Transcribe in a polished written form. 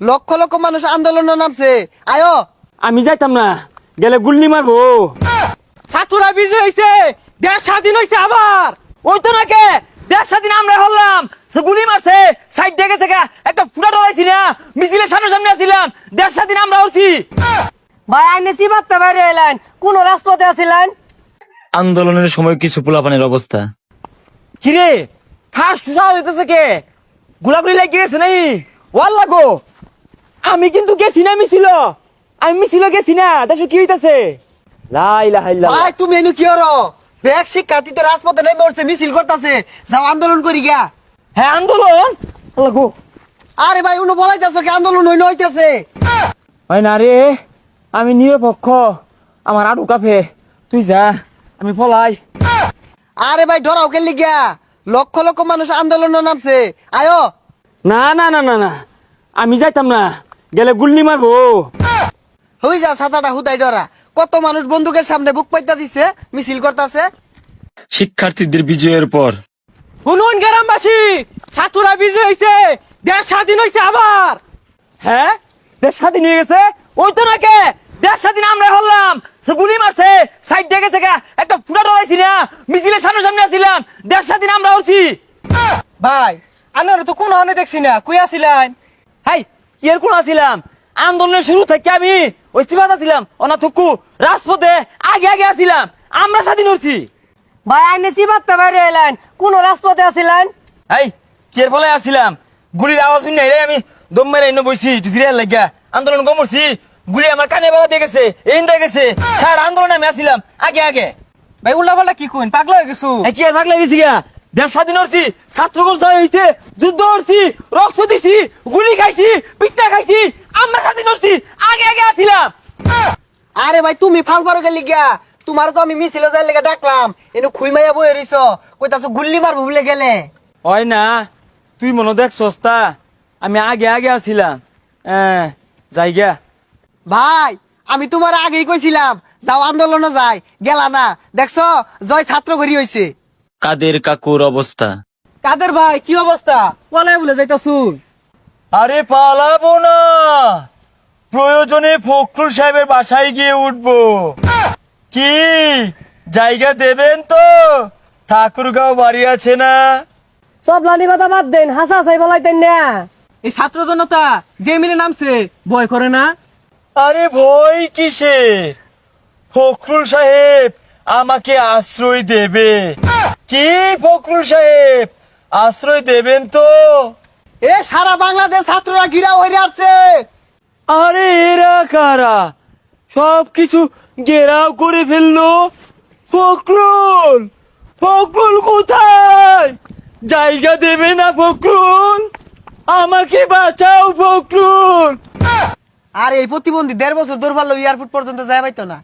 লক্ষ লক্ষ মানুষ আন্দোলন নামছে, আয়ো। আমি যাইতাম না, গেলে গুল্লি মারবো। ছাত্ররা বিজয় হয়েছে, দেশ স্বাধীন হয়েছে আবার। ওই তো নাকি দেশ স্বাধীন আমরা হলাম, গুলি মারছে সাইড দেখে থেকে একটা ফুটা ডরাইছি না, মিছিলের সামনে সামনে আসছিলাম, দেশ স্বাধীন আমরা হচ্ছি। ভাই আইনে চিবাতে বাইরে এলেন, কোন রাজপথে আছিলেন? আন্দোলনের সময় কিছু পোলাপানের অবস্থা। কিরে ঠাস ঠুসা হইতেছে কে? গুলাগুলি লাগিয়ে গেছে নাই? ওয়াল লাগো, আমি কিন্তু গেছি না মিছিল, আমি মিছিল গেছি না। দেখো কি হইতাছে। ভাই তুমি এনু কি হরো? ব্যাগ শিক্ষার্থী তো রাজপথে নেমে পড়ছে, মিছিল করতেছে, যাও আন্দোলন করি গিয়া। হ্যাঁ আন্দোলন লাগো। আরে ভাই উনি বলাইতেছো কি আন্দোলন হইতেছে? হয় না রে, আমি নিরপেক্ষ, আমার আডু কাফে, তুই যা, আমি পলাই। আরে ভাই ডরাও কেন লিগিয়া? লক্ষ লক্ষ মানুষ আন্দোলন নামছে, আয়ো। না না না না না, আমি যাইতাম না, গেলে গুল্লি মারবো। হই যা ছাতাটা হুদাই ডরা, কত মানুষ বন্দুকের সামনে বুক পাইতা দিছে, মিছিল করতেছে। শিক্ষার্থীদের বিজয়ের পর শুনুন গ্রামবাসী, ছাত্ররা বিজয় হয়েছে, দেশ স্বাধীন হয়েছে আবার। হ্যাঁ দেশ স্বাধীন হয়ে গেছে, ওই তো নাকি দেশ স্বাধীন আমরা হলাম, গুলি মারছে সাইড দেখে থেকে একটা ফুটা ডরাইছি না, মিছিলের সামনে সামনে আসছিলাম, দেশ স্বাধীন আমরা হচ্ছি। ভাই আনারা তো কোন আনে দেখছি না, কই আছিলেন? হাই কি এর কোন আসছিলাম? আন্দোলনের শুরু থেকে আমি ওই সিবাতা ছিলাম, অনা থুকু রাজপথে আগে আগে আসছিলাম, আমরা স্বাধীন হচ্ছি। ভাই আইনে চিবাতে বাইরে এলেন, কোন রাজপথে আছিলেন? এই কি এর বলে আসছিলাম, গুলির আওয়াজ শুনে রে আমি দম মেরে এনে বইছি, জিরিয়ার লাগিয়া আন্দোলন কমরছি, গুলি আমার কানে বাবা দিয়ে গেছে, এই দিয়ে গেছে, সারা আন্দোলনে আমি আসছিলাম আগে আগে। ভাই উল্টা পাল্টা কি কইন, পাগলা হয়ে গেছো? কি আর ভাগ লাগিয়েছি গা, দেশ স্বাধীন হচ্ছি, ছাত্রগোল জয় হয়েছে, যুদ্ধ হচ্ছি, রক্ত দিছি, গুলি খাইছি, পিঠা খাইছি, আমরা স্বাধীন হচ্ছি, আগে আগে আসছিলাম। আরে ভাই তুমি ফাল পারো গেলি গিয়া, তোমার তো আমি মিছিল যাই লেগে ডাকলাম, এনু খুই মাইয়া বই রইছ, কইতাছো গুল্লি মারবো বলে গেলে। হয় না, তুই মনে দেখ সস্তা, আমি আগে আগে আসছিলাম, জায়গা। ভাই আমি তোমার আগেই কইছিলাম যাও আন্দোলনে যাই, গেলা না, দেখছো জয় ছাত্র ঘড়ি হইছে। কাদের কাকুর অবস্থা। কাদের ভাই কি অবস্থা? পলাই বলে যাইতাছুন। আরে পালাবো না, প্রয়োজনে ফখরুল সাহেবের বাসায় গিয়ে উঠবো। কি জায়গা দেবেন তো? ঠাকুরগাঁও বাড়ি আছে না? সব লানি কথা বাদ দেন, হাসা হাসাই বলাইতেন না। এই ছাত্র জনতা যে মিলে নামছে, ভয় করে না? আরে ভয় কিসের? ফখরুল সাহেব আমাকে আশ্রয় দেবে। কি ফখরুল সাহেব আশ্রয় দেবেন তো? এ সারা বাংলাদেশ ছাত্ররা ঘিরা হয়ে আসছে। আরে এরা কারা? সবকিছু ঘেরাও করে ফেললো। ফখরুল, ফখরুল কোথায়? জায়গা দেবে না ফখরুল? আমাকে বাঁচাও ফখরুল। আর এই প্রতিবন্ধী 1.5 বছর দৌড় পারলো এয়ারপোর্ট পর্যন্ত যায় পাইতো না।